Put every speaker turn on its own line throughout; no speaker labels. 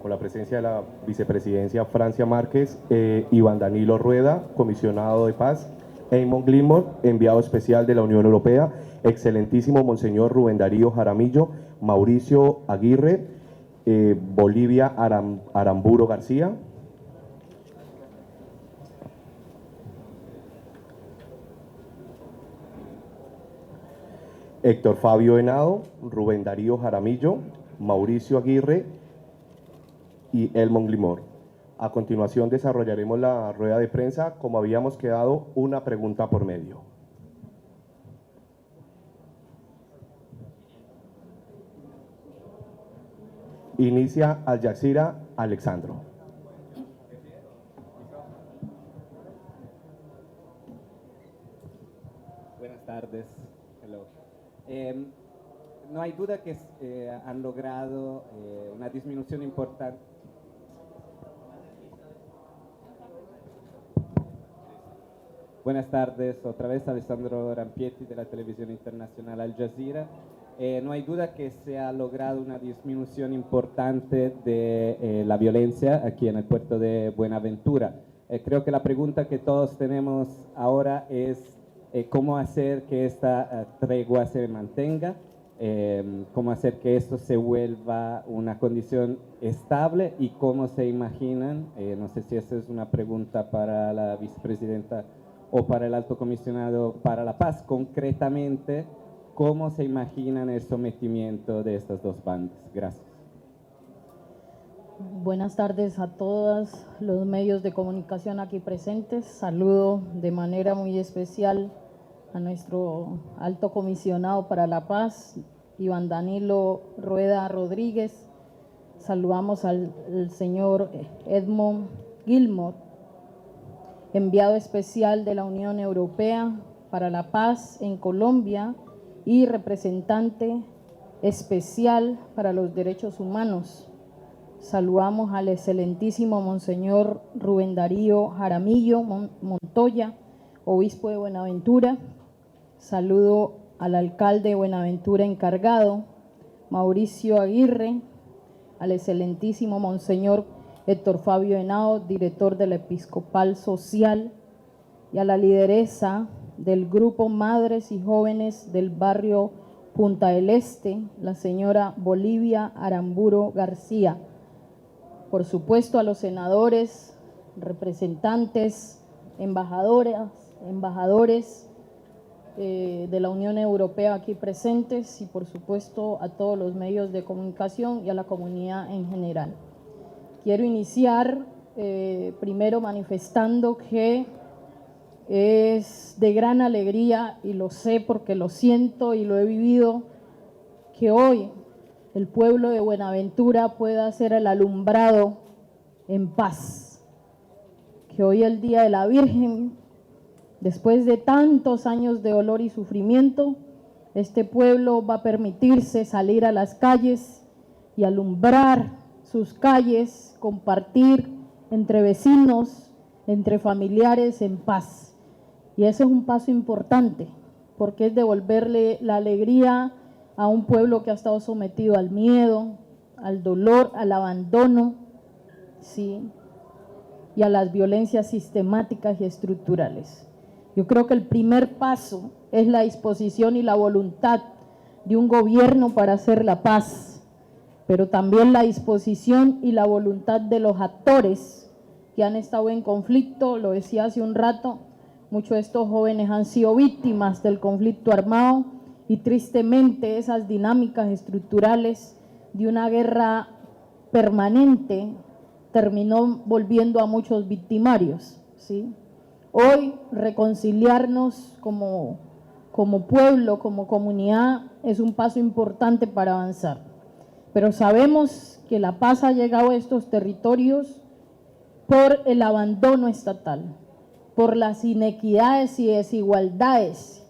con la presencia de la vicepresidencia Francia Márquez, Iván Danilo Rueda, comisionado de paz, Eamon Gilmore, enviado especial de la Unión Europea, excelentísimo Monseñor Rubén Darío Jaramillo, Mauricio Aguirre, Bolivia Aramburo García, Héctor Fabio Henao, Rubén Darío Jaramillo, Mauricio Aguirre y Eamon Gilmore. A continuación desarrollaremos la rueda de prensa, como habíamos quedado, una pregunta por medio. Inicia Al Jazeera Alexandro.
Buenas tardes. Hello. No hay duda que han logrado una disminución importante. Buenas tardes, otra vez Alessandro Rampietti de la televisión internacional Al Jazeera. No hay duda que se ha logrado una disminución importante de la violencia aquí en el puerto de Buenaventura. Creo que la pregunta que todos tenemos ahora es cómo hacer que esta tregua se mantenga, cómo hacer que esto se vuelva una condición estable y cómo se imaginan, no sé si esa es una pregunta para la vicepresidenta o para el alto comisionado para la paz, concretamente, ¿cómo se imaginan el sometimiento de estas dos bandas? Gracias.
Buenas tardes a todos los medios de comunicación aquí presentes. Saludo de manera muy especial a nuestro alto comisionado para la paz, Iván Danilo Rueda Rodríguez. Saludamos al señor Eamon Gilmore, enviado especial de la Unión Europea para la paz en Colombia y representante especial para los derechos humanos. Saludamos al excelentísimo Monseñor Rubén Darío Jaramillo Montoya, obispo de Buenaventura. Saludo al alcalde de Buenaventura encargado, Mauricio Aguirre, al excelentísimo Monseñor Héctor Fabio Henao, director del Episcopal Social, y a la lideresa del grupo Madres y Jóvenes del barrio Punta del Este, la señora Bolivia Aramburo García. Por supuesto a los senadores, representantes, embajadores de la Unión Europea aquí presentes y por supuesto a todos los medios de comunicación y a la comunidad en general. Quiero iniciar primero manifestando que es de gran alegría, y lo sé porque lo siento y lo he vivido, que hoy el pueblo de Buenaventura pueda ser el alumbrado en paz. Que hoy el Día de la Virgen, después de tantos años de dolor y sufrimiento, este pueblo va a permitirse salir a las calles y alumbrar sus calles, compartir entre vecinos, entre familiares en paz. Y ese es un paso importante, porque es devolverle la alegría a un pueblo que ha estado sometido al miedo, al dolor, al abandono, ¿sí?, y a las violencias sistemáticas y estructurales. Yo creo que el primer paso es la disposición y la voluntad de un gobierno para hacer la paz, pero también la disposición y la voluntad de los actores que han estado en conflicto. Lo decía hace un rato, muchos de estos jóvenes han sido víctimas del conflicto armado y tristemente esas dinámicas estructurales de una guerra permanente terminó volviendo a muchos victimarios, ¿sí? Hoy reconciliarnos como pueblo, como comunidad, es un paso importante para avanzar. Pero sabemos que la paz ha llegado a estos territorios por el abandono estatal, por las inequidades y desigualdades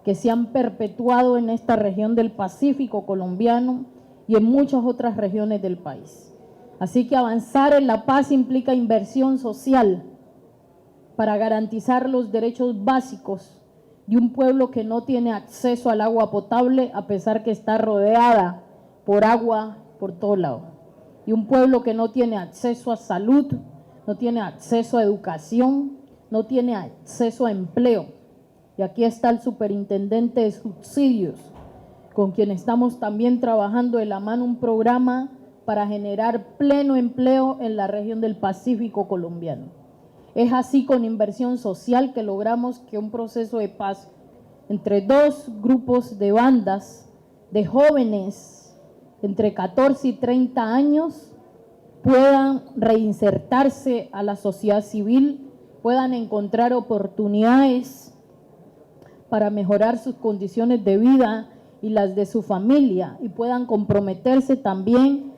que se han perpetuado en esta región del Pacífico colombiano y en muchas otras regiones del país. Así que avanzar en la paz implica inversión social para garantizar los derechos básicos de un pueblo que no tiene acceso al agua potable, a pesar que está rodeada por agua por todo lado. y un pueblo que no tiene acceso a salud, no tiene acceso a educación, no tiene acceso a empleo. Y aquí está el superintendente de subsidios, con quien estamos también trabajando de la mano un programa para generar pleno empleo en la región del Pacífico colombiano. Es así con inversión social que logramos que un proceso de paz entre dos grupos de bandas de jóvenes entre 14 y 30 años puedan reinsertarse a la sociedad civil, puedan encontrar oportunidades para mejorar sus condiciones de vida y las de su familia, y puedan comprometerse también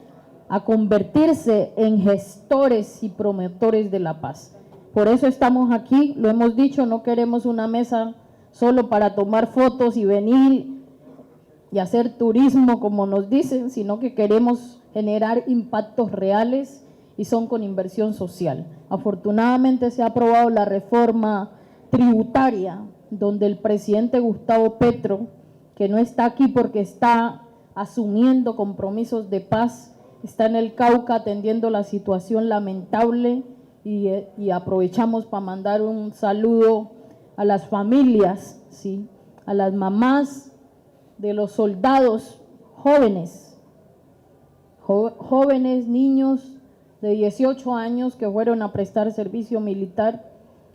a convertirse en gestores y promotores de la paz. Por eso estamos aquí, lo hemos dicho, no queremos una mesa solo para tomar fotos y venir y hacer turismo como nos dicen, sino que queremos generar impactos reales y son con inversión social. Afortunadamente se ha aprobado la reforma tributaria, donde el presidente Gustavo Petro, que no está aquí porque está asumiendo compromisos de paz, está en el Cauca atendiendo la situación lamentable y aprovechamos para mandar un saludo a las familias, ¿sí? A las mamás de los soldados jóvenes, jóvenes, niños de 18 años que fueron a prestar servicio militar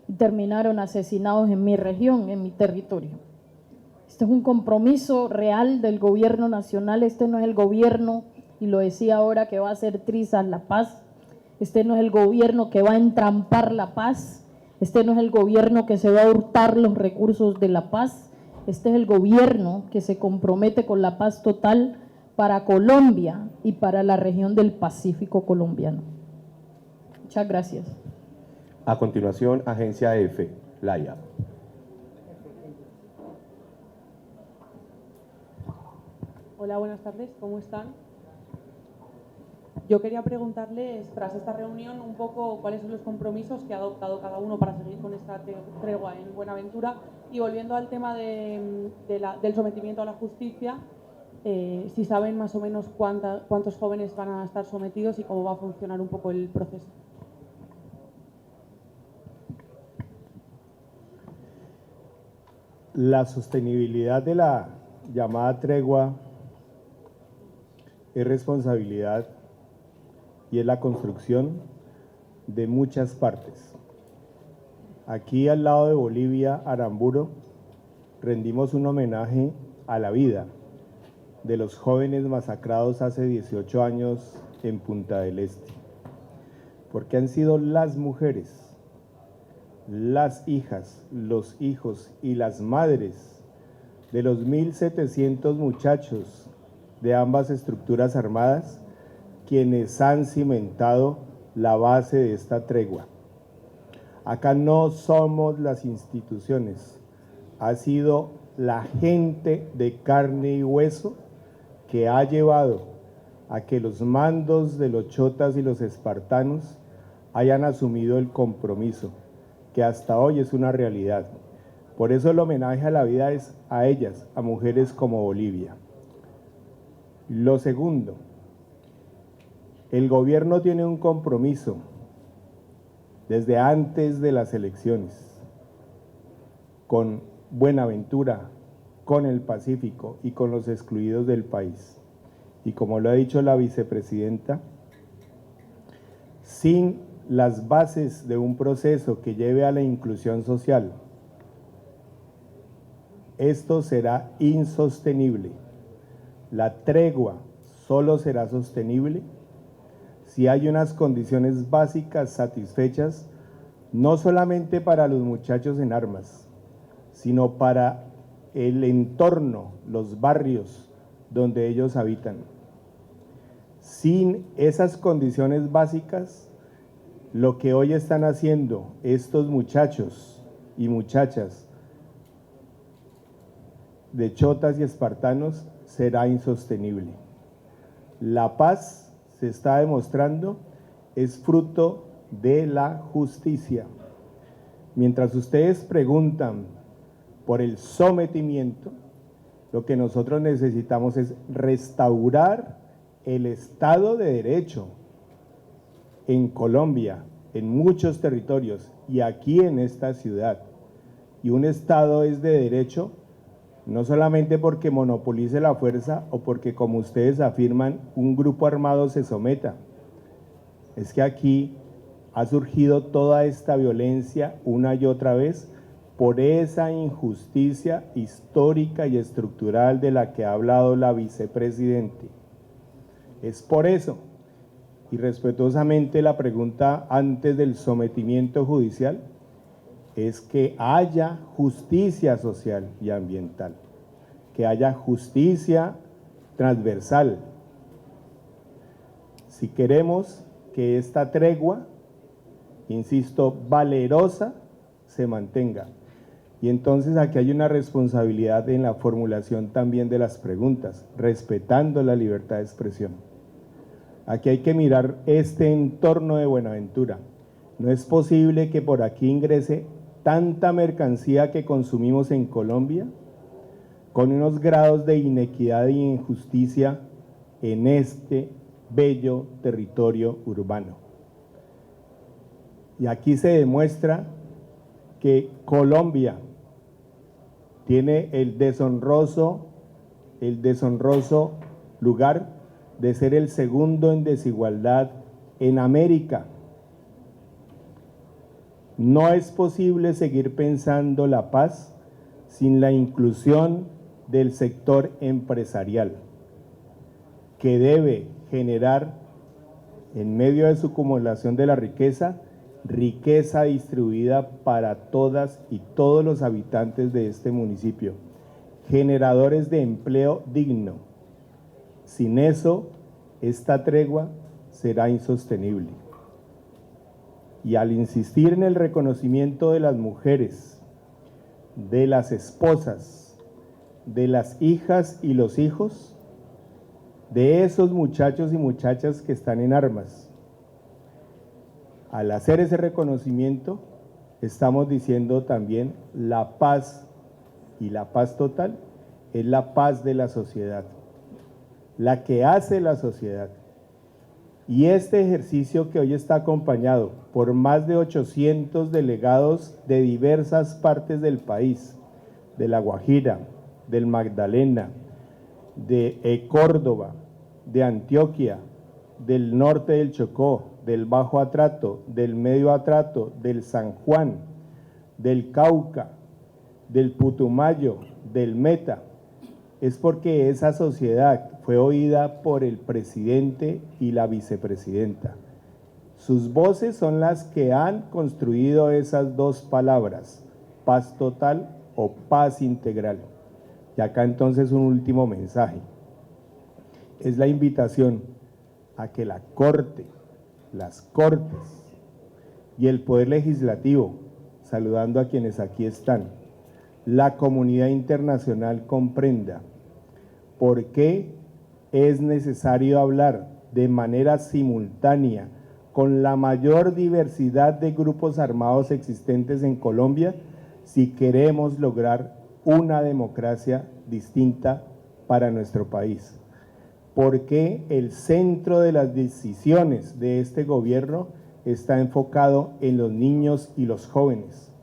y terminaron asesinados en mi región, en mi territorio. Este es un compromiso real del gobierno nacional. Este no es el gobierno, y lo decía ahora, que va a hacer trizas la paz. Este no es el gobierno que va a entrampar la paz. Este no es el gobierno que se va a hurtar los recursos de la paz. Este es el gobierno que se compromete con la paz total para Colombia y para la región del Pacífico colombiano. Muchas gracias.
A continuación, Agencia F, Laia.
Hola, buenas tardes, ¿cómo están? Yo quería preguntarles, tras esta reunión, un poco cuáles son los compromisos que ha adoptado cada uno para seguir con esta tregua en Buenaventura, y volviendo al tema del sometimiento a la justicia, si saben más o menos cuántos jóvenes van a estar sometidos y cómo va a funcionar un poco el proceso.
La sostenibilidad de la llamada tregua es responsabilidad y es la construcción de muchas partes. Aquí al lado de Bolivia, Aramburo, rendimos un homenaje a la vida de los jóvenes masacrados hace 18 años en Punta del Este, porque han sido las mujeres, las hijas, los hijos y las madres de los 1.700 muchachos de ambas estructuras armadas quienes han cimentado la base de esta tregua. Acá no somos las instituciones, ha sido la gente de carne y hueso que ha llevado a que los mandos de los chotas y los espartanos hayan asumido el compromiso, que hasta hoy es una realidad. Por eso el homenaje a la vida es a ellas, a mujeres como Bolivia. Lo segundo, el gobierno tiene un compromiso desde antes de las elecciones con Buenaventura, con el Pacífico y con los excluidos del país. Y como lo ha dicho la vicepresidenta, sin las bases de un proceso que lleve a la inclusión social, esto será insostenible. La tregua solo será sostenible si hay unas condiciones básicas satisfechas, no solamente para los muchachos en armas, sino para el entorno, los barrios donde ellos habitan. Sin esas condiciones básicas, lo que hoy están haciendo estos muchachos y muchachas de chotas y espartanos será insostenible. La paz, se está demostrando, es fruto de la justicia. Mientras ustedes preguntan por el sometimiento, lo que nosotros necesitamos es restaurar el Estado de Derecho, en Colombia, en muchos territorios y aquí en esta ciudad. Y un Estado es de derecho no solamente porque monopolice la fuerza o porque, como ustedes afirman, un grupo armado se someta. Es que aquí ha surgido toda esta violencia una y otra vez por esa injusticia histórica y estructural de la que ha hablado la vicepresidente. Es por eso, y respetuosamente la pregunta antes del sometimiento judicial, es que haya justicia social y ambiental, que haya justicia transversal. Si queremos que esta tregua, insisto, valerosa, se mantenga. Y entonces aquí hay una responsabilidad en la formulación también de las preguntas, respetando la libertad de expresión. Aquí hay que mirar este entorno de Buenaventura. No es posible que por aquí ingrese tanta mercancía que consumimos en Colombia, con unos grados de inequidad e injusticia en este bello territorio urbano. Y aquí se demuestra que Colombia tiene el deshonroso lugar de ser el segundo en desigualdad en América. No es posible seguir pensando la paz sin la inclusión del sector empresarial, que debe generar, en medio de su acumulación de la riqueza, riqueza distribuida para todas y todos los habitantes de este municipio, generadores de empleo digno. Sin eso, esta tregua será insostenible. Y al insistir en el reconocimiento de las mujeres, de las esposas, de las hijas y los hijos, de esos muchachos y muchachas que están en armas, al hacer ese reconocimiento, estamos diciendo también la paz, y la paz total es la paz de la sociedad, la que hace la sociedad. Y este ejercicio que hoy está acompañado por más de 800 delegados de diversas partes del país, de La Guajira, del Magdalena, de Córdoba, de Antioquia, del norte del Chocó, del Bajo Atrato, del Medio Atrato, del San Juan, del Cauca, del Putumayo, del Meta, es porque esa sociedad fue oída por el presidente y la vicepresidenta. Sus voces son las que han construido esas dos palabras, paz total o paz integral. Y acá entonces un último mensaje. Es la invitación a que la Corte, las Cortes y el Poder Legislativo, saludando a quienes aquí están, la comunidad internacional comprenda por qué es necesario hablar de manera simultánea con la mayor diversidad de grupos armados existentes en Colombia si queremos lograr una democracia distinta para nuestro país. ¿Por qué el centro de las decisiones de este gobierno está enfocado en los niños y los jóvenes?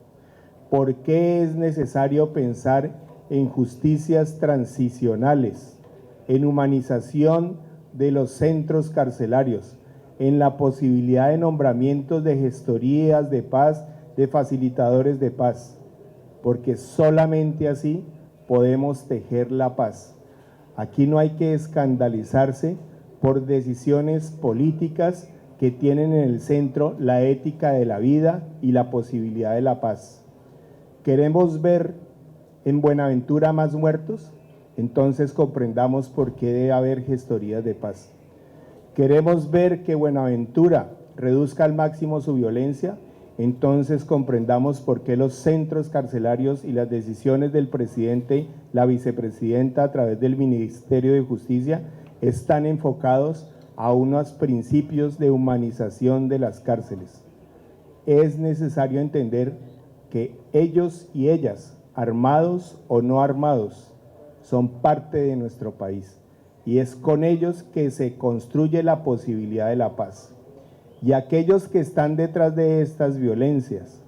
¿Por qué es necesario pensar en justicias transicionales, en humanización de los centros carcelarios, en la posibilidad de nombramientos de gestorías de paz, de facilitadores de paz? Porque solamente así podemos tejer la paz. Aquí no hay que escandalizarse por decisiones políticas que tienen en el centro la ética de la vida y la posibilidad de la paz. ¿Queremos ver en Buenaventura más muertos? Entonces comprendamos por qué debe haber gestorías de paz. ¿Queremos ver que Buenaventura reduzca al máximo su violencia? Entonces comprendamos por qué los centros carcelarios y las decisiones del presidente, la vicepresidenta a través del Ministerio de Justicia están enfocados a unos principios de humanización de las cárceles. Es necesario entender que ellos y ellas, armados o no armados, son parte de nuestro país y es con ellos que se construye la posibilidad de la paz. y aquellos que están detrás de estas violencias,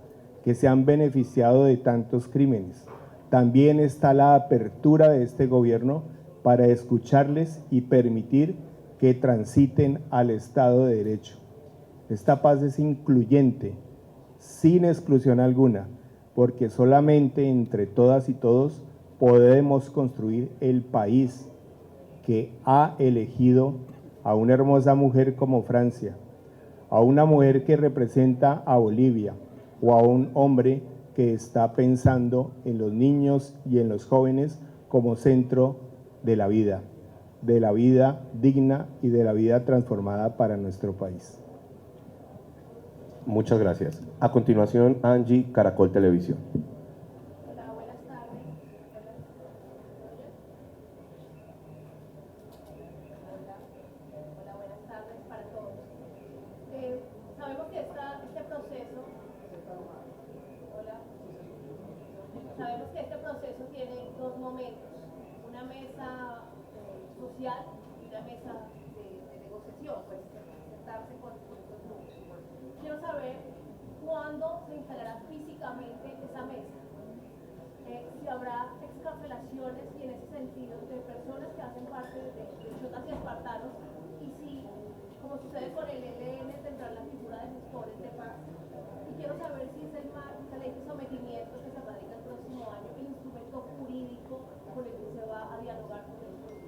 que se han beneficiado de tantos crímenes. También está la apertura de este gobierno para escucharles y permitir que transiten al Estado de Derecho. Esta paz es incluyente, sin exclusión alguna, porque solamente entre todas y todos podemos construir el país que ha elegido a una hermosa mujer como Francia, a una mujer que representa a Bolivia, o a un hombre que está pensando en los niños y en los jóvenes como centro de la vida digna y de la vida transformada para nuestro país.
Muchas gracias. A continuación, Angie, Caracol Televisión.
Hola, buenas tardes. Hola, buenas tardes para todos. Sabemos que este proceso, sabemos que este proceso tiene dos momentos, una mesa social y una mesa de negociación, pues sentarse con estos grupos. Quiero saber cuándo se instalará físicamente esa mesa, si habrá excarcelaciones y en ese sentido de personas que hacen parte de chotas y espartanos, y si, como sucede con el ELN, tendrá la figura de gestores de paz. Y quiero saber si es la ley de sometimiento que se radica el próximo año, el instrumento jurídico con el que se va a dialogar con el pueblo.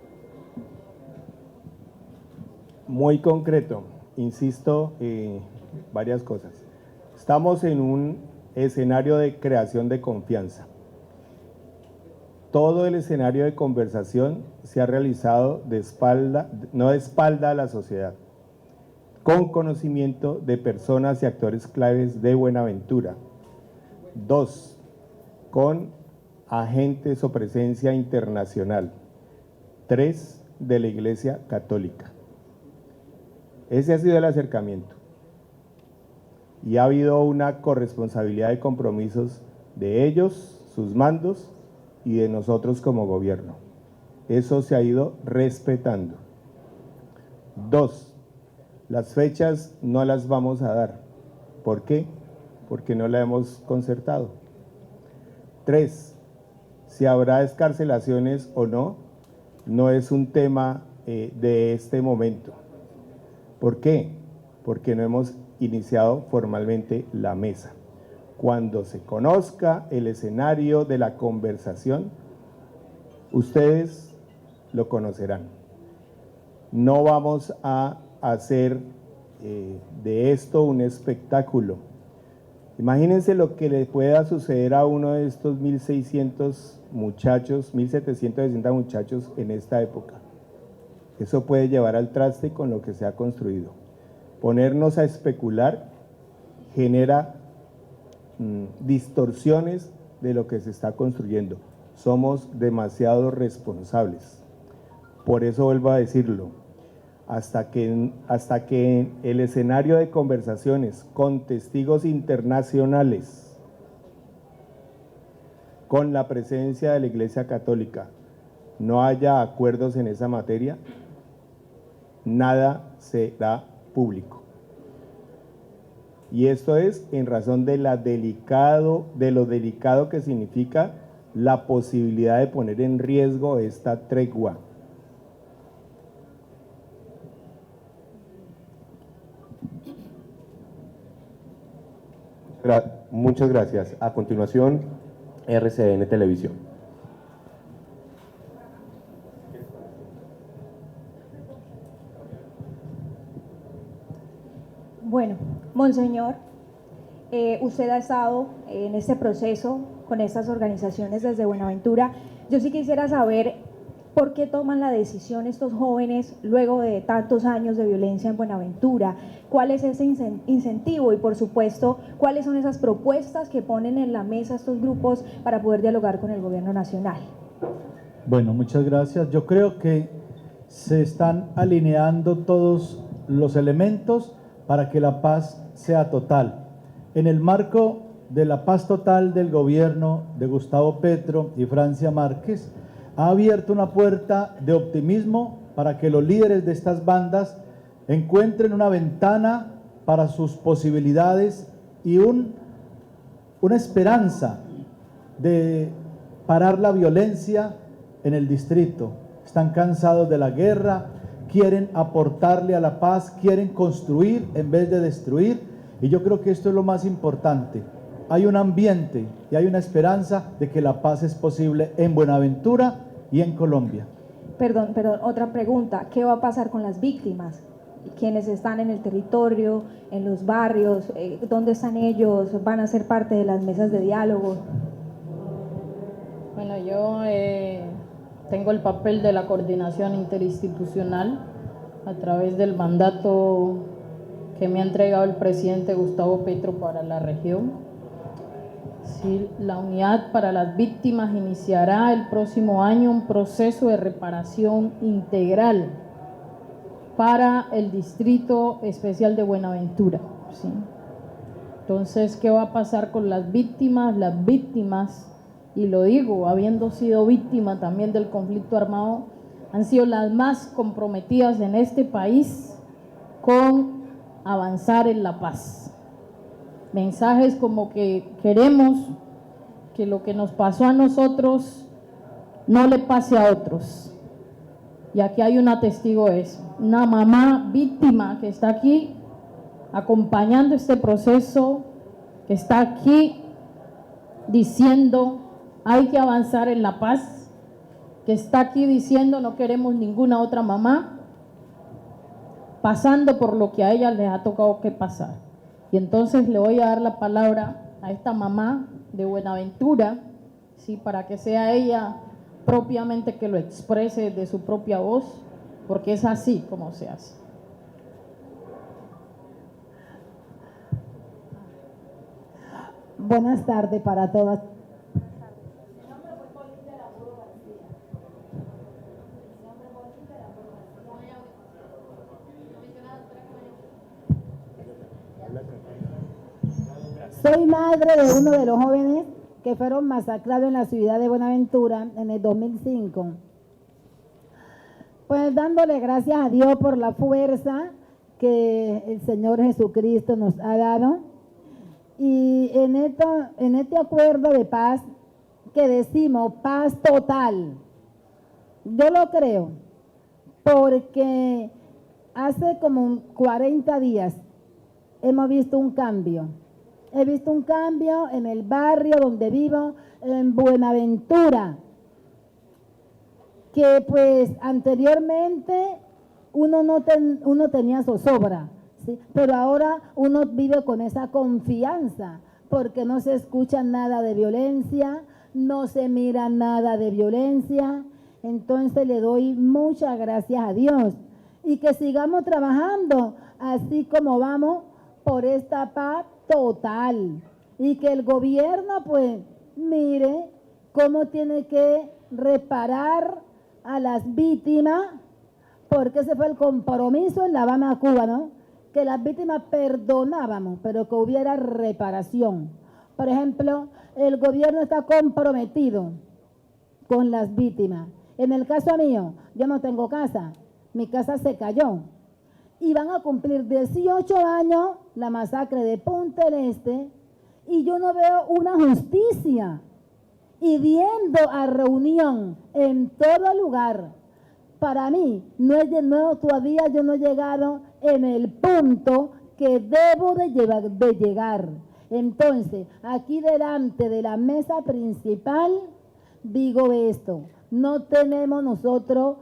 Muy concreto, insisto, varias cosas. Estamos en un escenario de creación de confianza. Todo el escenario de conversación se ha realizado no de espalda a la sociedad, con conocimiento de personas y actores claves de Buenaventura. 2, con agentes o presencia internacional. 3, de la Iglesia Católica. Ese ha sido el acercamiento. Y ha habido una corresponsabilidad de compromisos de ellos, sus mandos, y de nosotros como gobierno. Eso se ha ido respetando. 2, las fechas no las vamos a dar. ¿Por qué? Porque no la hemos concertado. 3, si habrá excarcelaciones o no, no es un tema de este momento. ¿Por qué? Porque no hemos iniciado formalmente la mesa. Cuando se conozca el escenario de la conversación, ustedes lo conocerán. No vamos a hacer de esto un espectáculo. Imagínense lo que le pueda suceder a uno de estos 1.600 muchachos, 1.760 muchachos en esta época. Eso puede llevar al traste con lo que se ha construido. Ponernos a especular genera distorsiones de lo que se está construyendo. Somos demasiado responsables. Por eso vuelvo a decirlo, hasta que el escenario de conversaciones con testigos internacionales, con la presencia de la Iglesia Católica, no haya acuerdos en esa materia, nada será público. Y esto es en razón de lo delicado que significa la posibilidad de poner en riesgo esta tregua.
Muchas gracias. A continuación, RCN Televisión.
Bueno, Monseñor, usted ha estado en este proceso con estas organizaciones desde Buenaventura. Yo sí quisiera saber por qué toman la decisión estos jóvenes luego de tantos años de violencia en Buenaventura. ¿Cuál es ese incentivo? Y por supuesto, ¿cuáles son esas propuestas que ponen en la mesa estos grupos para poder dialogar con el gobierno nacional?
Bueno, muchas gracias. Yo creo que se están alineando todos los elementos para que la paz sea total. En el marco de la paz total del gobierno de Gustavo Petro y Francia Márquez, ha abierto una puerta de optimismo para que los líderes de estas bandas encuentren una ventana para sus posibilidades y una esperanza de parar la violencia en el distrito. Están cansados de la guerra, quieren aportarle a la paz, quieren construir en vez de destruir, y yo creo que esto es lo más importante. Hay un ambiente y hay una esperanza de que la paz es posible en Buenaventura y en Colombia.
Perdón, otra pregunta. ¿Qué va a pasar con las víctimas? Quienes están en el territorio, en los barrios, ¿dónde están ellos? ¿Van a ser parte de las mesas de diálogo?
Bueno, yo tengo el papel de la coordinación interinstitucional a través del mandato que me ha entregado el presidente Gustavo Petro para la región. Sí, la Unidad para las Víctimas iniciará el próximo año un proceso de reparación integral para el Distrito Especial de Buenaventura. ¿Sí? Entonces, ¿qué va a pasar con las víctimas? Las víctimas, y lo digo, habiendo sido víctima también del conflicto armado, han sido las más comprometidas en este país con avanzar en la paz. Mensajes como que queremos que lo que nos pasó a nosotros no le pase a otros. Y aquí hay una testigo de eso, una mamá víctima que está aquí acompañando este proceso, que está aquí diciendo hay que avanzar en la paz, que está aquí diciendo no queremos ninguna otra mamá pasando por lo que a ella les ha tocado que pasar. Y entonces le voy a dar la palabra a esta mamá de Buenaventura, ¿sí? Para que sea ella propiamente que lo exprese de su propia voz, porque es así como se hace.
Buenas tardes para todas. Soy madre de uno de los jóvenes que fueron masacrados en la ciudad de Buenaventura en el 2005. Pues dándole gracias a Dios por la fuerza que el Señor Jesucristo nos ha dado. Y en este acuerdo de paz que decimos paz total, yo lo creo, porque hace como 40 días hemos visto un cambio. He visto un cambio en el barrio donde vivo, en Buenaventura, que pues anteriormente uno tenía zozobra, ¿sí? Pero ahora uno vive con esa confianza, porque no se escucha nada de violencia, no se mira nada de violencia. Entonces le doy muchas gracias a Dios y que sigamos trabajando así como vamos por esta paz total, y que el gobierno pues mire cómo tiene que reparar a las víctimas, porque ese fue el compromiso en La Habana, Cuba, ¿no? Que las víctimas perdonábamos, pero que hubiera reparación. Por ejemplo, el gobierno está comprometido con las víctimas. En el caso mío, yo no tengo casa, mi casa se cayó. Y van a cumplir 18 años la masacre de Punta del Este, y yo no veo una justicia. Y viendo a reunión en todo lugar, para mí todavía yo no he llegado en el punto que debo de llegar. Entonces, aquí delante de la mesa principal, digo esto: no tenemos nosotros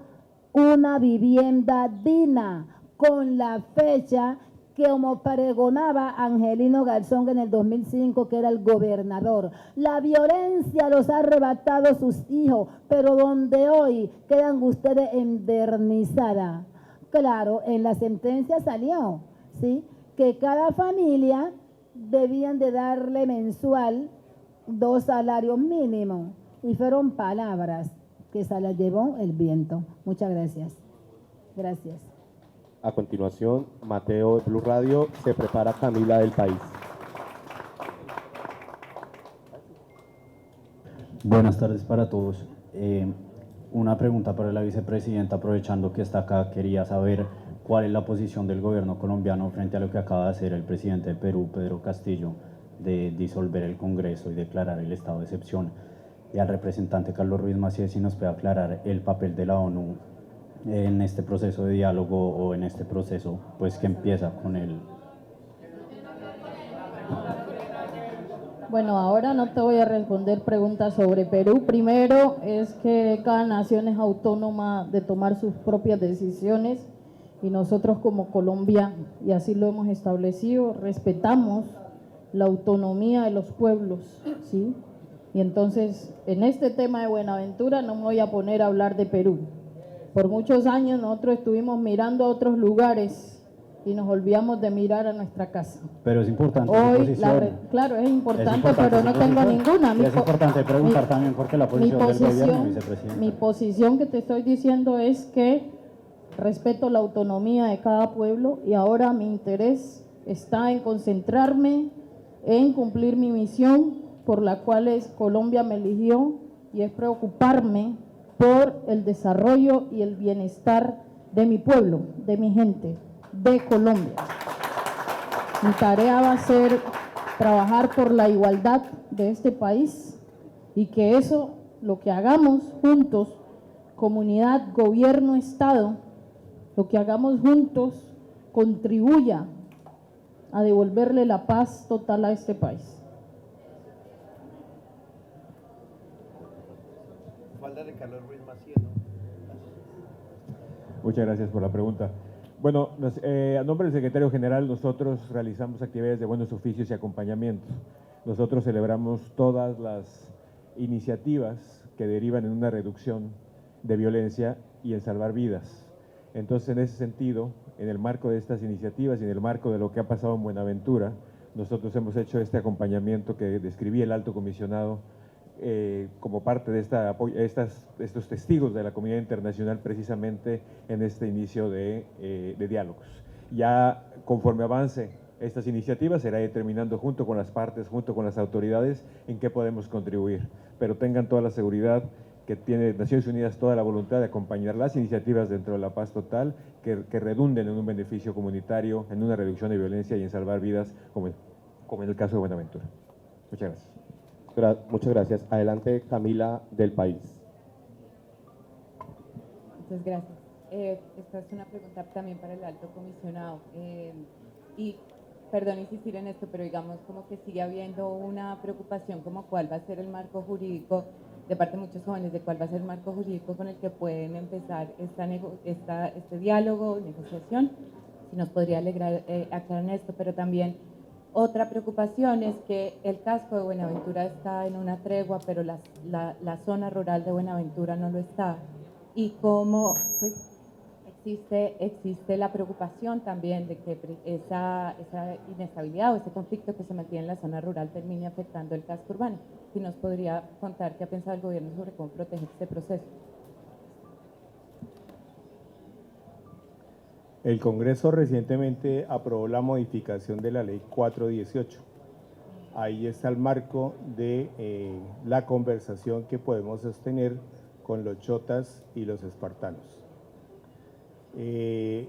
una vivienda digna, con la fecha que como pregonaba Angelino Garzón en el 2005, que era el gobernador. La violencia los ha arrebatado sus hijos, pero donde hoy quedan ustedes indemnizadas. Claro, en la sentencia salió, ¿sí?, que cada familia debían de darle mensual 2 salarios mínimos, y fueron palabras que se las llevó el viento. Muchas gracias. Gracias.
A continuación, Mateo de Blue Radio, se prepara Camila del País.
Buenas tardes para todos. Una pregunta para la vicepresidenta, aprovechando que está acá, quería saber ¿cuál es la posición del gobierno colombiano frente a lo que acaba de hacer el presidente de Perú, Pedro Castillo, de disolver el Congreso y declarar el estado de excepción? Y al representante Carlos Ruiz Massieu, si nos puede aclarar el papel de la ONU en este proceso de diálogo o en este proceso pues que empieza con el...
Bueno, ahora no te voy a responder preguntas sobre Perú. Primero es que cada nación es autónoma de tomar sus propias decisiones y nosotros como Colombia, y así lo hemos establecido, respetamos la autonomía de los pueblos, ¿sí? Y entonces, en este tema de Buenaventura no me voy a poner a hablar de Perú. Por muchos años nosotros estuvimos mirando a otros lugares y nos olvidamos de mirar a nuestra casa.
Pero es importante su
Hoy,
posición.
claro, es importante,
Es
pero no
su
tengo
posición.
ninguna.
Y es importante preguntar también por qué la posición del gobierno, vicepresidente.
Mi posición que te estoy diciendo es que respeto la autonomía de cada pueblo y ahora mi interés está en concentrarme en cumplir mi misión por la cual Colombia me eligió, y es preocuparme por el desarrollo y el bienestar de mi pueblo, de mi gente, de Colombia. Mi tarea va a ser trabajar por la igualdad de este país y que eso, lo que hagamos juntos, comunidad, gobierno, Estado, lo que hagamos juntos contribuya a devolverle la paz total a este país.
De Carlos Ruiz Massieu, ¿no?
Muchas gracias por la pregunta. Bueno, a nombre del secretario general, nosotros realizamos actividades de buenos oficios y acompañamiento. Nosotros celebramos todas las iniciativas que derivan en una reducción de violencia y en salvar vidas. Entonces, en ese sentido, en el marco de estas iniciativas y en el marco de lo que ha pasado en Buenaventura, nosotros hemos hecho este acompañamiento que describí el alto comisionado como parte de estos testigos de la comunidad internacional precisamente en este inicio de diálogos. Ya conforme avance estas iniciativas será determinando junto con las partes, junto con las autoridades en qué podemos contribuir, pero tengan toda la seguridad que tiene Naciones Unidas toda la voluntad de acompañar las iniciativas dentro de la paz total que redunden en un beneficio comunitario, en una reducción de violencia y en salvar vidas como en el caso de Buenaventura. Muchas gracias.
Muchas gracias. Adelante, Camila, del País.
Muchas gracias. Esta es una pregunta también para el alto comisionado. Y perdón insistir en esto, pero digamos como que sigue habiendo una preocupación como cuál va a ser el marco jurídico de parte de muchos jóvenes, de cuál va a ser el marco jurídico con el que pueden empezar este diálogo, negociación. Si nos podría aclarar esto, pero también otra preocupación es que el casco de Buenaventura está en una tregua, pero la zona rural de Buenaventura no lo está. Y cómo pues, existe la preocupación también de que esa inestabilidad o ese conflicto que se mantiene en la zona rural termine afectando el casco urbano. Si nos podría contar qué ha pensado el gobierno sobre cómo proteger este proceso.
El Congreso recientemente aprobó la modificación de la Ley 418. Ahí está el marco de la conversación que podemos sostener con los chotas y los espartanos.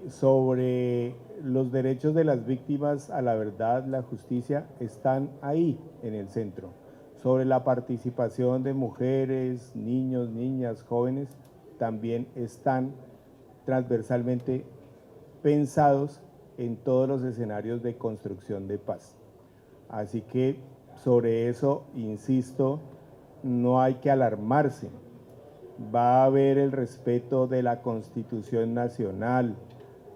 Sobre los derechos de las víctimas a la verdad, la justicia, están ahí en el centro. Sobre la participación de mujeres, niños, niñas, jóvenes, también están transversalmente pensados en todos los escenarios de construcción de paz. Así que sobre eso, insisto, no hay que alarmarse. Va a haber el respeto de la Constitución Nacional,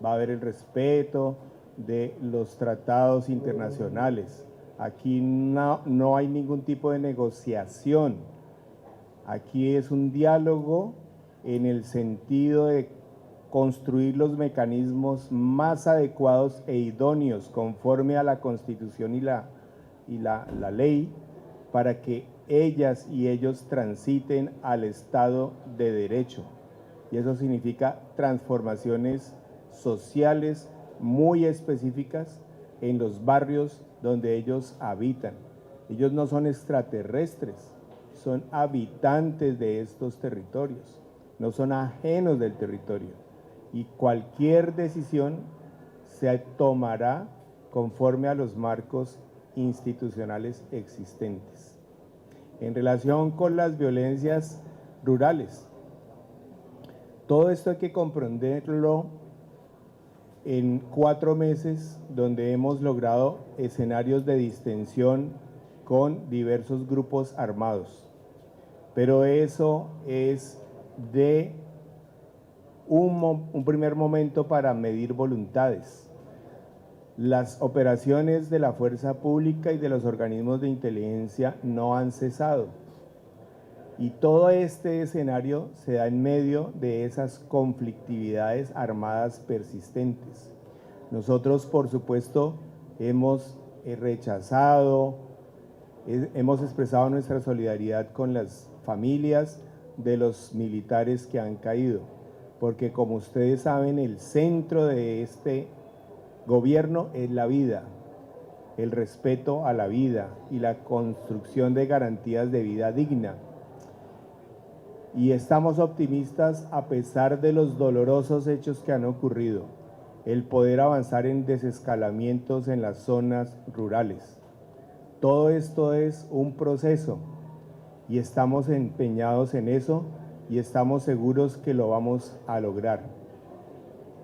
va a haber el respeto de los tratados internacionales. Aquí no hay ningún tipo de negociación. Aquí es un diálogo en el sentido de construir los mecanismos más adecuados e idóneos conforme a la Constitución y la ley para que ellas y ellos transiten al Estado de Derecho. Y eso significa transformaciones sociales muy específicas en los barrios donde ellos habitan. Ellos no son extraterrestres, son habitantes de estos territorios, no son ajenos del territorio. y cualquier decisión se tomará conforme a los marcos institucionales existentes. En relación con las violencias rurales, todo esto hay que comprenderlo en 4 meses donde hemos logrado escenarios de distensión con diversos grupos armados. Pero eso es de un primer momento para medir voluntades. Las operaciones de la fuerza pública y de los organismos de inteligencia no han cesado. Y todo este escenario se da en medio de esas conflictividades armadas persistentes. Nosotros, por supuesto, hemos rechazado, hemos expresado nuestra solidaridad con las familias de los militares que han caído, porque como ustedes saben, el centro de este gobierno es la vida, el respeto a la vida y la construcción de garantías de vida digna. Y estamos optimistas a pesar de los dolorosos hechos que han ocurrido, el poder avanzar en desescalamientos en las zonas rurales. Todo esto es un proceso y estamos empeñados en eso y estamos seguros que lo vamos a lograr.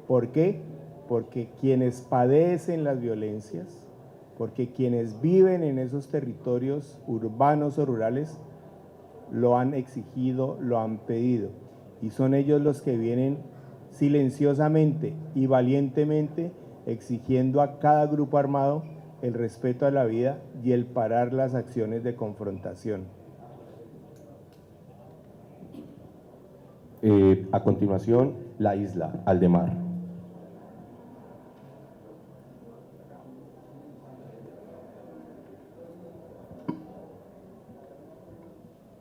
¿Por qué? Porque quienes padecen las violencias, porque quienes viven en esos territorios urbanos o rurales, lo han exigido, lo han pedido, y son ellos los que vienen silenciosamente y valientemente exigiendo a cada grupo armado el respeto a la vida y el parar las acciones de confrontación.
A continuación, la isla, Aldemar.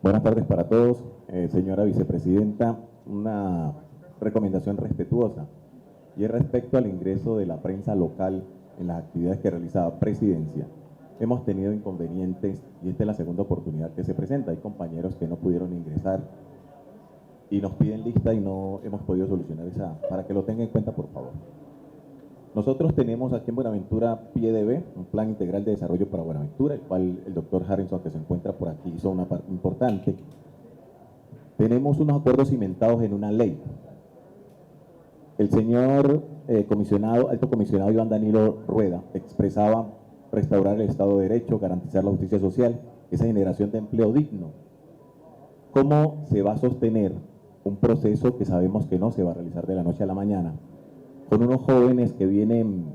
Buenas tardes para todos. Señora Vicepresidenta, una recomendación respetuosa y es respecto al ingreso de la prensa local en las actividades que realizaba Presidencia. Hemos tenido inconvenientes y esta es la segunda oportunidad que se presenta. Hay compañeros que no pudieron ingresar y nos piden lista y no hemos podido solucionar esa, para que lo tengan en cuenta, por favor. Nosotros tenemos aquí en Buenaventura PDB, un plan integral de desarrollo para Buenaventura, el cual el doctor Harrison, que se encuentra por aquí, hizo una parte importante. Tenemos unos acuerdos cimentados en una ley. El señor alto comisionado Iván Danilo Rueda expresaba restaurar el Estado de Derecho, garantizar la justicia social, esa generación de empleo digno. ¿Cómo se va a sostener un proceso que sabemos que no se va a realizar de la noche a la mañana, con unos jóvenes que vienen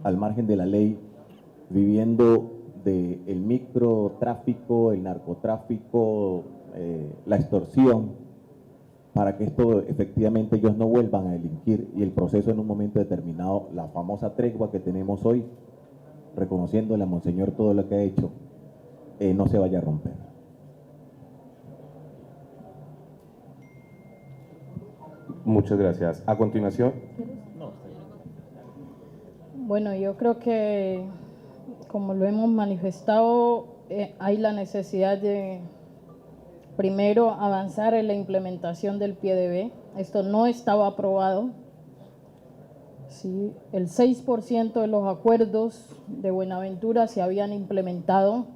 al margen de la ley, viviendo del microtráfico, el narcotráfico, la extorsión, para que esto efectivamente ellos no vuelvan a delinquir y el proceso en un momento determinado, la famosa tregua que tenemos hoy, reconociéndole a Monseñor todo lo que ha hecho, no se vaya a romper?
Muchas gracias. A continuación.
Bueno, yo creo que, como lo hemos manifestado, hay la necesidad de, primero, avanzar en la implementación del PDB. Esto no estaba aprobado. Sí, el 6% de los acuerdos de Buenaventura se habían implementado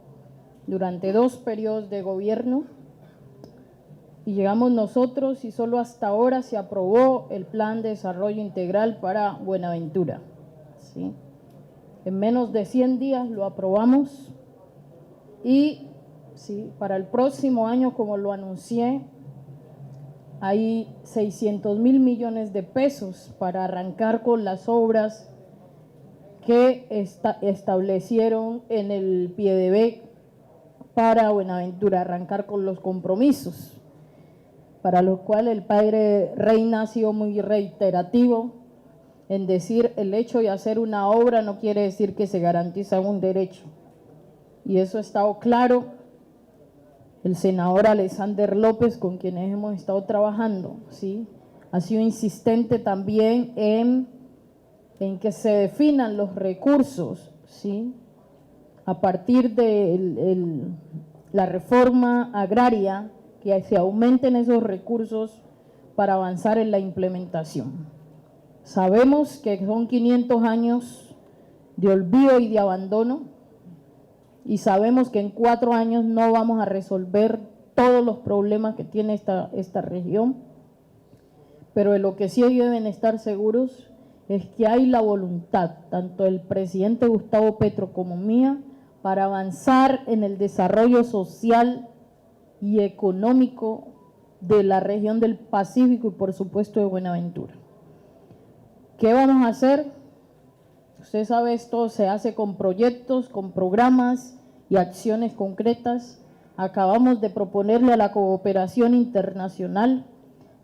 durante 2 periodos de gobierno. Y llegamos nosotros y solo hasta ahora se aprobó el Plan de Desarrollo Integral para Buenaventura. ¿Sí? En menos de 100 días lo aprobamos y sí, para el próximo año, como lo anuncié, hay 600.000 millones de pesos para arrancar con las obras que establecieron en el PDB para Buenaventura, arrancar con los compromisos, para lo cual el padre Reina ha sido muy reiterativo en decir el hecho de hacer una obra no quiere decir que se garantiza un derecho. Y eso ha estado claro. El senador Alexander López, con quienes hemos estado trabajando, ¿sí?, ha sido insistente también en que se definan los recursos, ¿sí?, a partir de la reforma agraria, que se aumenten esos recursos para avanzar en la implementación. Sabemos que son 500 años de olvido y de abandono, y sabemos que en 4 años no vamos a resolver todos los problemas que tiene esta región, pero de lo que sí deben estar seguros es que hay la voluntad, tanto del presidente Gustavo Petro como mía, para avanzar en el desarrollo social y económico de la región del Pacífico y por supuesto de Buenaventura. ¿Qué vamos a hacer? Usted sabe, esto se hace con proyectos, con programas y acciones concretas. Acabamos de proponerle a la cooperación internacional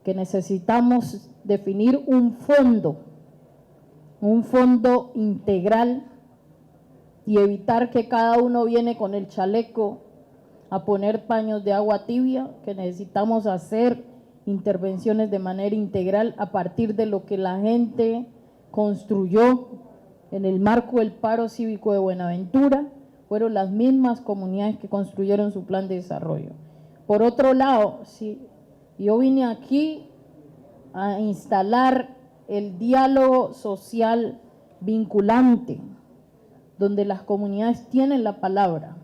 que necesitamos definir un fondo integral y evitar que cada uno viene con el chaleco a poner paños de agua tibia, que necesitamos hacer intervenciones de manera integral a partir de lo que la gente construyó en el marco del paro cívico de Buenaventura. Fueron las mismas comunidades que construyeron su plan de desarrollo. Por otro lado, sí, yo vine aquí a instalar el diálogo social vinculante, donde las comunidades tienen la palabra,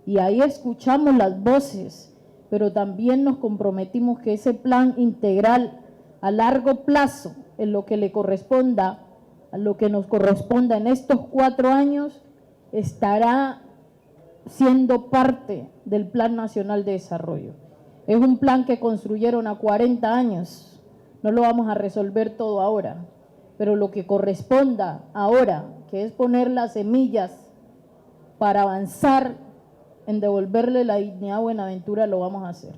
y ahí escuchamos las voces, pero también nos comprometimos que ese plan integral a largo plazo, en lo que le corresponda, a lo que nos corresponda en estos 4 años, estará siendo parte del Plan Nacional de Desarrollo. Es un plan que construyeron a 40 años, no lo vamos a resolver todo ahora, pero lo que corresponda ahora, que es poner las semillas para avanzar en devolverle la dignidad a Buenaventura, lo vamos a hacer.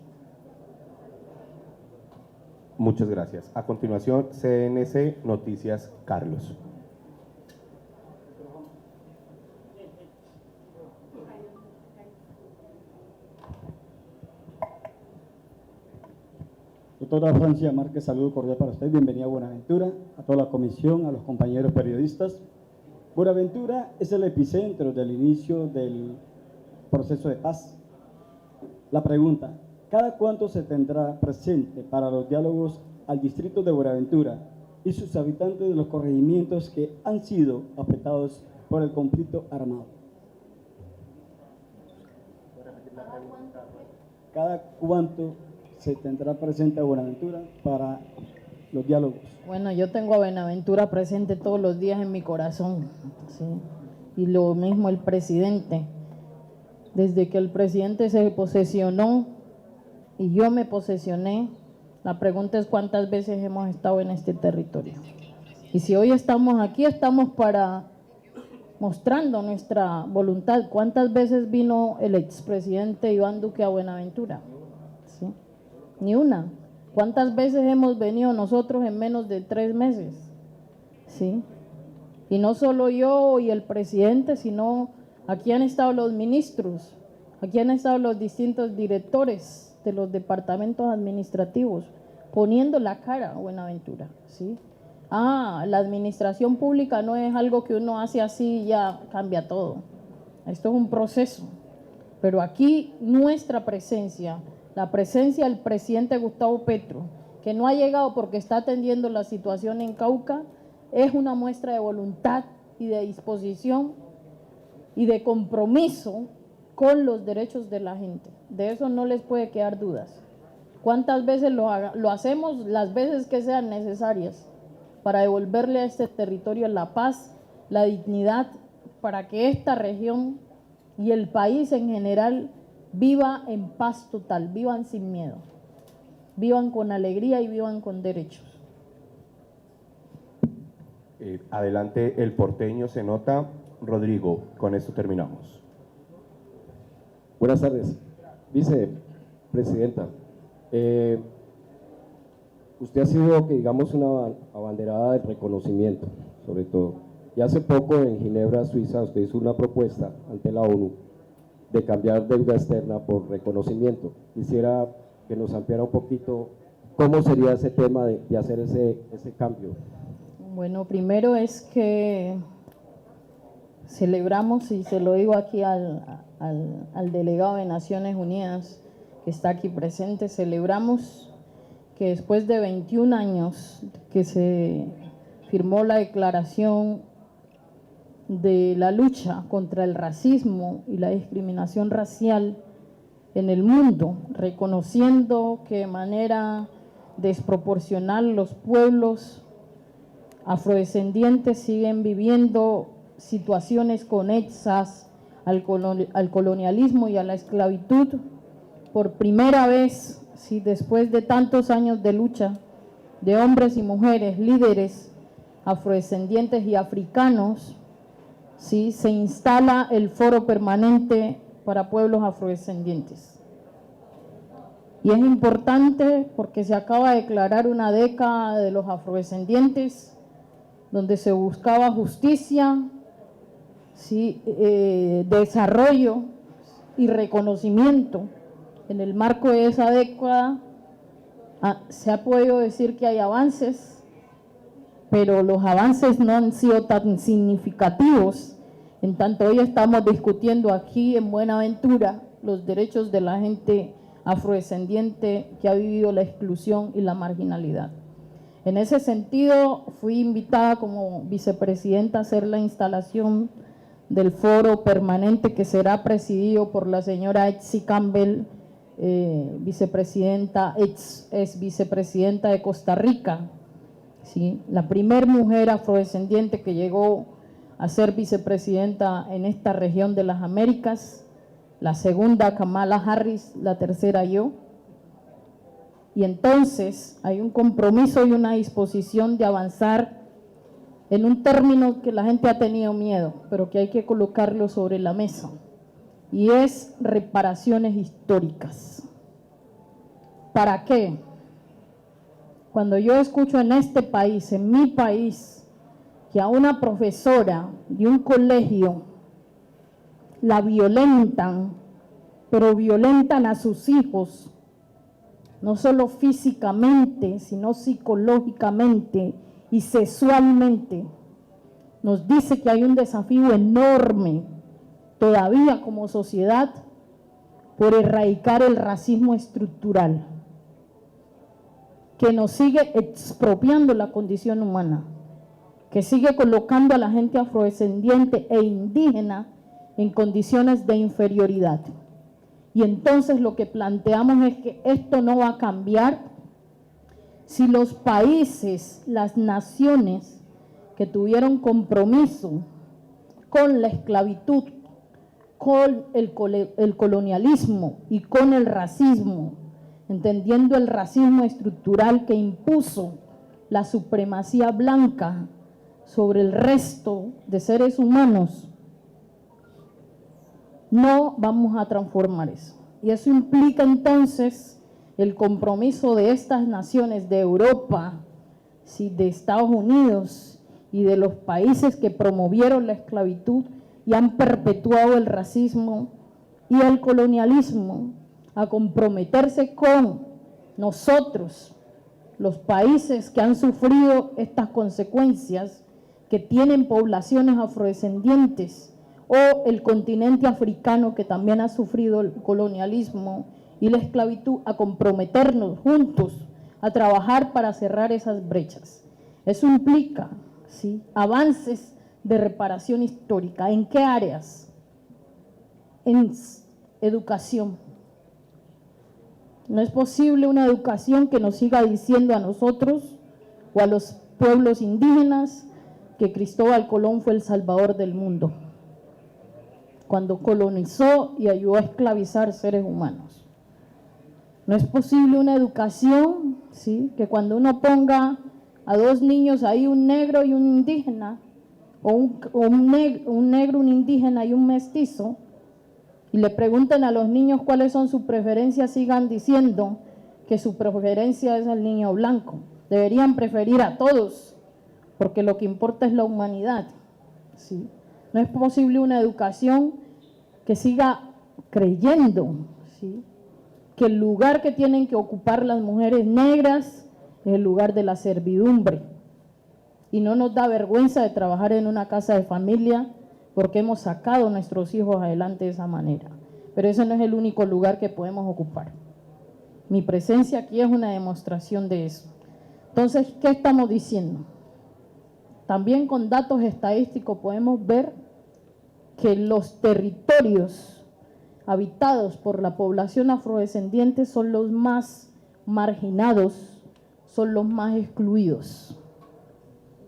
Muchas gracias. A continuación, CNC Noticias, Carlos.
Doctora Francia Márquez, saludo cordial para usted, bienvenida a Buenaventura, a toda la comisión, a los compañeros periodistas. Buenaventura es el epicentro del inicio del proceso de paz. La pregunta, ¿cada cuánto se tendrá presente para los diálogos al distrito de Buenaventura y sus habitantes de los corregimientos que han sido afectados por el conflicto armado? ¿Cada cuánto se tendrá presente a Buenaventura para los diálogos?
Bueno, yo tengo a Buenaventura presente todos los días en mi corazón, ¿sí? Y lo mismo el presidente. Desde que el presidente se posesionó y yo me posesioné, la pregunta es cuántas veces hemos estado en este territorio. Y si hoy estamos aquí, estamos mostrando nuestra voluntad. ¿Cuántas veces vino el expresidente Iván Duque a Buenaventura? ¿Sí? Ni una. ¿Cuántas veces hemos venido nosotros en menos de 3 meses? ¿Sí? Y no solo yo y el presidente, sino aquí han estado los ministros, aquí han estado los distintos directores de los departamentos administrativos, poniendo la cara a Buenaventura, ¿sí? La administración pública no es algo que uno hace así y ya cambia todo. Esto es un proceso. Pero aquí nuestra presencia, la presencia del presidente Gustavo Petro, que no ha llegado porque está atendiendo la situación en Cauca, es una muestra de voluntad y de disposición y de compromiso con los derechos de la gente. De eso no les puede quedar dudas. ¿Cuántas veces lo hacemos? Las veces que sean necesarias para devolverle a este territorio la paz, la dignidad, para que esta región y el país en general viva en paz total, vivan sin miedo, vivan con alegría y vivan con derechos.
Adelante, el porteño se nota. Rodrigo, con esto terminamos.
Buenas tardes, vicepresidenta. Usted ha sido, digamos, una abanderada del reconocimiento, sobre todo. Y hace poco en Ginebra, Suiza, usted hizo una propuesta ante la ONU de cambiar deuda externa por reconocimiento. Quisiera que nos ampliara un poquito cómo sería ese tema de hacer ese cambio.
Bueno, primero es que celebramos, y se lo digo aquí al delegado de Naciones Unidas que está aquí presente, celebramos que después de 21 años que se firmó la declaración de la lucha contra el racismo y la discriminación racial en el mundo, reconociendo que de manera desproporcional los pueblos afrodescendientes siguen viviendo situaciones conexas al colonialismo y a la esclavitud. Por primera vez, sí, después de tantos años de lucha de hombres y mujeres, líderes afrodescendientes y africanos, sí, se instala el Foro Permanente para Pueblos Afrodescendientes. Y es importante porque se acaba de declarar una década de los afrodescendientes, donde se buscaba justicia, sí, desarrollo y reconocimiento. En el marco de esa década se ha podido decir que hay avances, pero los avances no han sido tan significativos, en tanto hoy estamos discutiendo aquí en Buenaventura los derechos de la gente afrodescendiente que ha vivido la exclusión y la marginalidad. En ese sentido, fui invitada como vicepresidenta a hacer la instalación del foro permanente que será presidido por la señora Etsi Campbell, vicepresidenta, ex vicepresidenta de Costa Rica, ¿sí? La primer mujer afrodescendiente que llegó a ser vicepresidenta en esta región de las Américas, la segunda Kamala Harris, la tercera yo. Y entonces hay un compromiso y una disposición de avanzar en un término que la gente ha tenido miedo, pero que hay que colocarlo sobre la mesa, y es reparaciones históricas. ¿Para qué? Cuando yo escucho en este país, en mi país, que a una profesora de un colegio la violentan, pero violentan a sus hijos, no solo físicamente, sino psicológicamente y sexualmente, nos dice que hay un desafío enorme todavía como sociedad por erradicar el racismo estructural que nos sigue expropiando la condición humana, que sigue colocando a la gente afrodescendiente e indígena en condiciones de inferioridad. Y entonces lo que planteamos es que esto no va a cambiar si los países, las naciones que tuvieron compromiso con la esclavitud, con el colonialismo y con el racismo, entendiendo el racismo estructural que impuso la supremacía blanca sobre el resto de seres humanos, no vamos a transformar eso. Y eso implica entonces el compromiso de estas naciones de Europa, ¿sí?, de Estados Unidos y de los países que promovieron la esclavitud y han perpetuado el racismo y el colonialismo, a comprometerse con nosotros, los países que han sufrido estas consecuencias, que tienen poblaciones afrodescendientes, o el continente africano que también ha sufrido el colonialismo y la esclavitud, a comprometernos juntos a trabajar para cerrar esas brechas. Eso implica, ¿sí?, avances de reparación histórica. ¿En qué áreas? En educación. No es posible una educación que nos siga diciendo a nosotros o a los pueblos indígenas que Cristóbal Colón fue el salvador del mundo, cuando colonizó y ayudó a esclavizar seres humanos. No es posible una educación, ¿sí?, que cuando uno ponga a dos niños ahí, un negro y un indígena, o un negro, un indígena y un mestizo, y le pregunten a los niños cuáles son sus preferencias, sigan diciendo que su preferencia es el niño blanco. Deberían preferir a todos, porque lo que importa es la humanidad, ¿sí? No es posible una educación que siga creyendo, ¿sí?, que el lugar que tienen que ocupar las mujeres negras es el lugar de la servidumbre. Y no nos da vergüenza de trabajar en una casa de familia porque hemos sacado a nuestros hijos adelante de esa manera. Pero ese no es el único lugar que podemos ocupar. Mi presencia aquí es una demostración de eso. Entonces, ¿qué estamos diciendo? también con datos estadísticos podemos ver que los territorios habitados por la población afrodescendiente son los más marginados, son los más excluidos.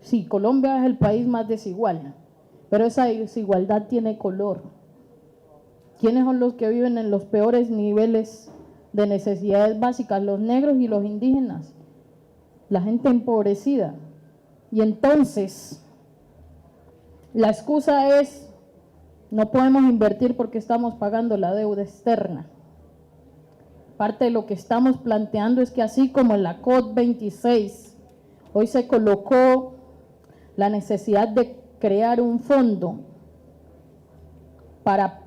Sí, Colombia es el país más desigual, pero esa desigualdad tiene color. ¿Quiénes son los que viven en los peores niveles de necesidades básicas? Los negros y los indígenas, la gente empobrecida. Y entonces, la excusa es, no podemos invertir porque estamos pagando la deuda externa. Parte de lo que estamos planteando es que así como en la COP26, hoy se colocó la necesidad de crear un fondo para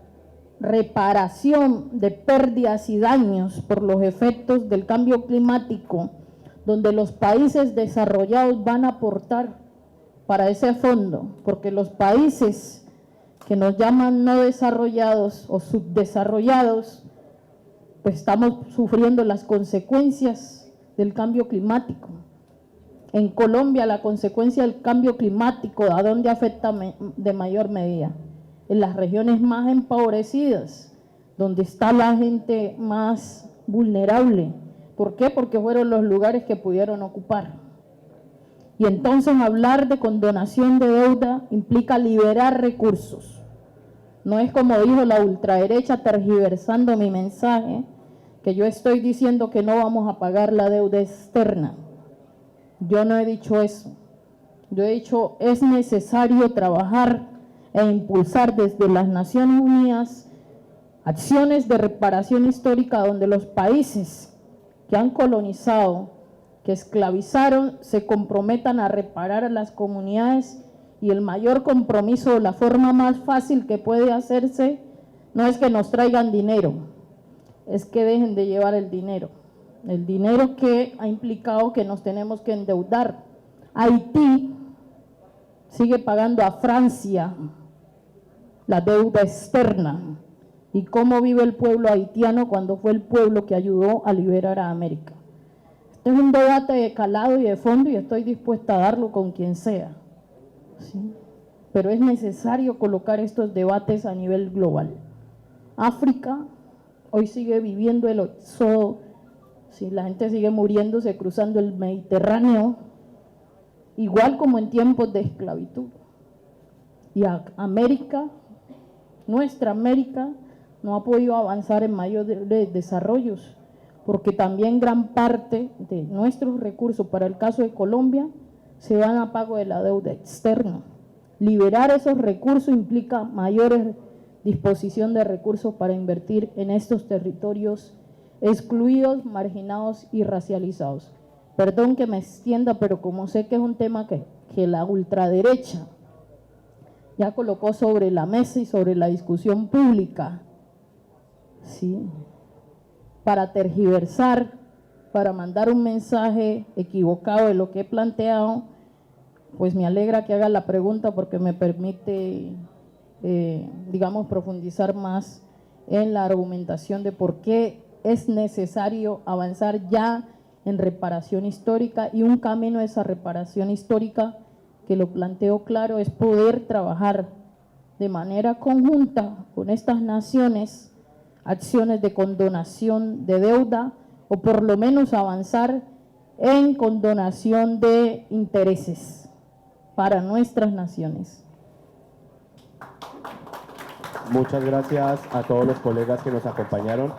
reparación de pérdidas y daños por los efectos del cambio climático, donde los países desarrollados van a aportar para ese fondo, porque los países que nos llaman no desarrollados o subdesarrollados, pues estamos sufriendo las consecuencias del cambio climático. En Colombia la consecuencia del cambio climático, ¿a dónde afecta de mayor medida? En las regiones más empobrecidas, donde está la gente más vulnerable. ¿Por qué? Porque fueron los lugares que pudieron ocupar. Y entonces hablar de condonación de deuda implica liberar recursos. No es como dijo la ultraderecha tergiversando mi mensaje, que yo estoy diciendo que no vamos a pagar la deuda externa. Yo no he dicho eso. Yo he dicho, es necesario trabajar e impulsar desde las Naciones Unidas acciones de reparación histórica donde los países que han colonizado, que esclavizaron, se comprometan a reparar a las comunidades, y el mayor compromiso, la forma más fácil que puede hacerse, no es que nos traigan dinero, es que dejen de llevar el dinero que ha implicado que nos tenemos que endeudar. Haití sigue pagando a Francia la deuda externa. ¿Y cómo vive el pueblo haitiano cuando fue el pueblo que ayudó a liberar a América? Este es un debate de calado y de fondo y estoy dispuesta a darlo con quien sea, ¿sí? Pero es necesario colocar estos debates a nivel global. África hoy sigue viviendo el éxodo, ¿sí? La gente sigue muriéndose cruzando el Mediterráneo, igual como en tiempos de esclavitud. Y América, nuestra América, no ha podido avanzar en mayores desarrollos, porque también gran parte de nuestros recursos, para el caso de Colombia, se van a pago de la deuda externa. Liberar esos recursos implica mayor disposición de recursos para invertir en estos territorios excluidos, marginados y racializados. Perdón que me extienda, pero como sé que es un tema que la ultraderecha ya colocó sobre la mesa y sobre la discusión pública, ¿sí? Para tergiversar, para mandar un mensaje equivocado de lo que he planteado, pues me alegra que haga la pregunta porque me permite, digamos, profundizar más en la argumentación de por qué es necesario avanzar ya en reparación histórica, y un camino de esa reparación histórica, que lo planteo claro, es poder trabajar de manera conjunta con estas naciones acciones de condonación de deuda, o por lo menos avanzar en condonación de intereses para nuestras naciones.
Muchas gracias a todos los colegas que nos acompañaron.